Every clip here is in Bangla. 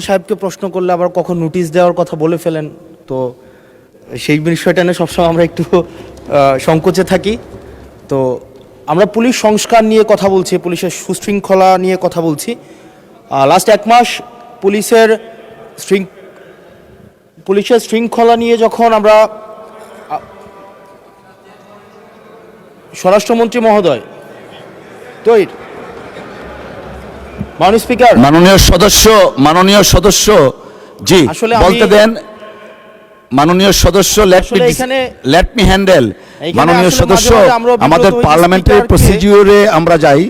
সাহেবকে প্রশ্ন করলে আবার কখন নোটিশ দেওয়ার কথা বলে ফেলেন, তো সেই বিষয়টা নিয়ে সবসময় আমরা একটু সংকোচে থাকি। তো আমরা পুলিশ সংস্কার নিয়ে কথা বলছি, পুলিশের সুশৃঙ্খলা নিয়ে কথা বলছি। লাস্ট 1 মাস পুলিশের শৃঙ্খলা নিয়ে যখন আমরা স্বরাষ্ট্রমন্ত্রী মহোদয় মাননীয় সদস্য জি বলতে দেন। মাননীয় সদস্য লেট মি হ্যান্ডেল। মাননীয় সদস্য, আমাদের পার্লামেন্টারি প্রসিডিউরে আমরা যাই।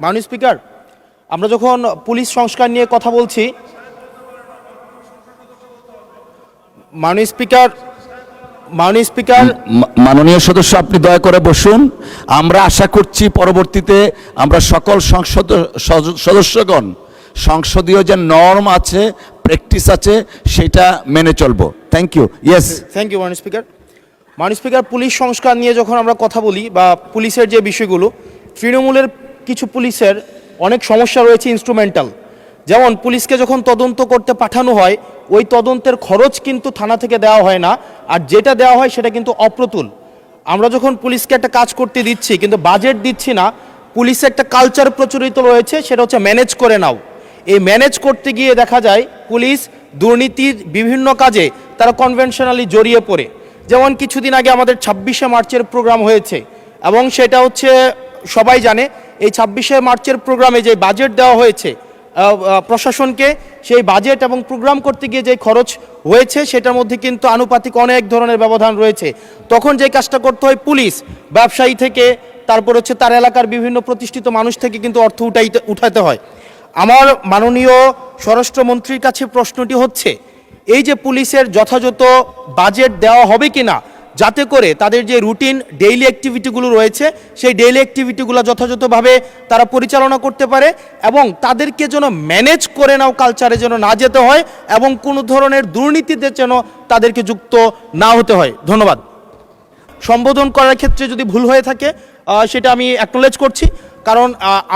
মাননীয় স্পিকার, আমরা যখন পুলিশ সংস্কার নিয়ে কথা বলছি, মাননীয় স্পিকার মাননীয় সদস্য আপনি দয়া করে বসুন। আমরা আশা করছি পরবর্তীতে আমরা সকল সদস্যগণ সংসদীয় যে নর্ম আছে, প্র্যাকটিস আছে, সেটা মেনে চলবো। Thank you. Yes, thank you মাননীয় স্পিকার। মাননীয় স্পিকার, পুলিশ সংস্কার নিয়ে যখন আমরা কথা বলি বা পুলিশের যে বিষয়গুলো, তৃণমূলের কিছু পুলিশের অনেক সমস্যা রয়েছে ইনস্ট্রুমেন্টাল। যেমন পুলিশকে যখন তদন্ত করতে পাঠানো হয়, ওই তদন্তের খরচ কিন্তু থানা থেকে দেওয়া হয় না, আর যেটা দেওয়া হয় সেটা কিন্তু অপ্রতুল। আমরা যখন পুলিশকে একটা কাজ করতে দিচ্ছি কিন্তু বাজেট দিচ্ছি না, পুলিশে একটা কালচার প্রচলিত রয়েছে, সেটা হচ্ছে ম্যানেজ করে নাও। এই ম্যানেজ করতে গিয়ে দেখা যায় পুলিশ দুর্নীতির বিভিন্ন কাজে তারা কনভেনশনালি জড়িয়ে পড়ে। যেমন কিছুদিন আগে আমাদের 26শে মার্চের প্রোগ্রাম হয়েছে, এবং সেটা হচ্ছে সবাই জানে, এই 26শে মার্চের প্রোগ্রামে যে বাজেট দেওয়া হয়েছে প্রশাসনকে, সেই বাজেট এবং প্রোগ্রাম করতে গিয়ে যে খরচ হয়েছে সেটার মধ্যে কিন্তু আনুপাতিক অনেক ধরনের ব্যবধান রয়েছে। তখন যে কাজটা করতে হয়, পুলিশ ব্যবসায়ী থেকে তারপর হচ্ছে তার এলাকার বিভিন্ন প্রতিষ্ঠিত মানুষ থেকে কিন্তু অর্থ উঠাতে হয়। আমার মাননীয় স্বরাষ্ট্রমন্ত্রীর কাছে প্রশ্নটি হচ্ছে, এই যে পুলিশের যথাযথ বাজেট দেওয়া হবে কিনা, যাতে করে তাদের যে রুটিন ডেইলি অ্যাক্টিভিটিগুলো রয়েছে সেই ডেইলি অ্যাক্টিভিটিগুলো যথাযথভাবে তারা পরিচালনা করতে পারে, এবং তাদেরকে যেন ম্যানেজ করে নাও কালচারে যেন না যেতে হয়, এবং কোনো ধরনের দুর্নীতিতে যেন তাদেরকে যুক্ত না হতে হয়। ধন্যবাদ। সম্বোধন করার ক্ষেত্রে যদি ভুল হয়ে থাকে সেটা আমি অ্যাকনোলেজ করছি, কারণ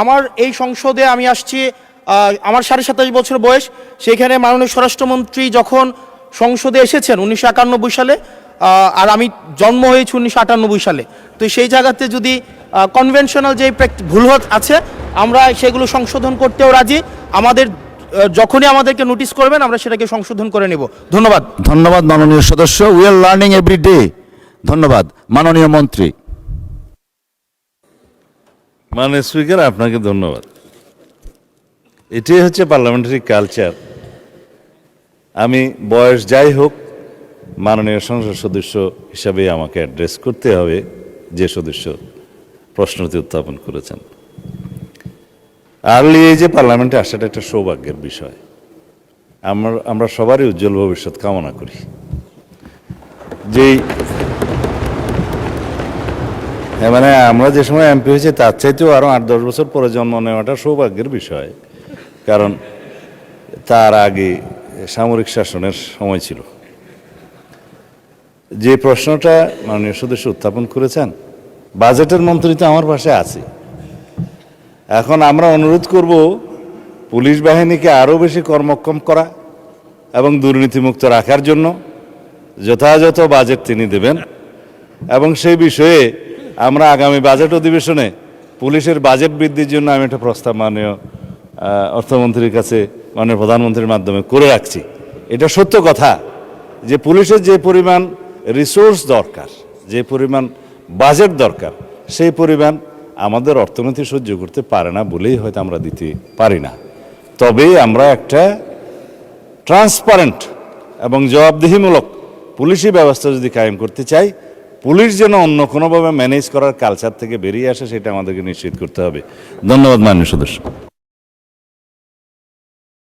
আমার এই সংসদে আমি আসছি, আমার 27.5 বছর বয়স। সেখানে মাননীয় স্বরাষ্ট্রমন্ত্রী যখন সংসদে এসেছেন 1991 সালে, আর আমি জন্ম হয়েছি 1998 সালে। তো সেই জায়গাতে যদি কনভেনশনাল যে ভুল আছে আমরা সেগুলো সংশোধন করতেও রাজি। যখনই আমাদেরকে নোটিশ করবেন আমরা সেটাকে সংশোধন করে নেব। ধন্যবাদ। ধন্যবাদ মাননীয় সদস্য। We are learning every day. ধন্যবাদ। মাননীয় মন্ত্রী। মাননীয় স্পিকার, আপনাকে ধন্যবাদ। এটাই হচ্ছে পার্লামেন্টারি কালচার। আমি বয়স যাই হোক, মাননীয় সংসদ সদস্য হিসাবে আমাকে অ্যাড্রেস করতে হবে যে সদস্য প্রশ্নটি উত্থাপন করেছেন। আর্লি এজে পার্লামেন্টে আসাটা একটা সৌভাগ্যের বিষয়। আমরা সবারই উজ্জ্বল ভবিষ্যৎ কামনা করি। মানে আমরা যে সময় এমপি হয়েছি তার চাইতেও আরও 8-10 বছর পরে জন্ম নেওয়াটা সৌভাগ্যের বিষয়, কারণ তার আগে সামরিক শাসনের সময় ছিল। যে প্রশ্নটা মাননীয় সদস্য উত্থাপন করেছেন, বাজেটের মন্ত্রী তো আমার পাশে আছে। এখন আমরা অনুরোধ করব পুলিশ বাহিনীকে আরও বেশি কর্মক্ষম করা এবং দুর্নীতিমুক্ত রাখার জন্য যথাযথ বাজেট তিনি দেবেন, এবং সেই বিষয়ে আমরা আগামী বাজেট অধিবেশনে পুলিশের বাজেট বৃদ্ধির জন্য আমি একটা প্রস্তাব মাননীয় অর্থমন্ত্রীর কাছে, মাননীয় প্রধানমন্ত্রীর মাধ্যমে করে রাখছি। এটা সত্য কথা যে পুলিশের যে পরিমাণ রিসোর্স দরকার, যে পরিমাণ বাজেট দরকার, সেই পরিমাণ আমাদের অর্থনীতি সহ্য করতে পারে না বলেই হয়তো আমরা দিতে পারি না। তবে আমরা একটা ট্রান্সপারেন্ট এবং জবাবদিহিমূলক পুলিশি ব্যবস্থা যদি কায়েম করতে চাই, পুলিশ যেন অন্য কোনোভাবে ম্যানেজ করার কালচার থেকে বেরিয়ে আসে, সেটা আমাদেরকে নিশ্চিত করতে হবে। ধন্যবাদ মাননীয় সদস্য।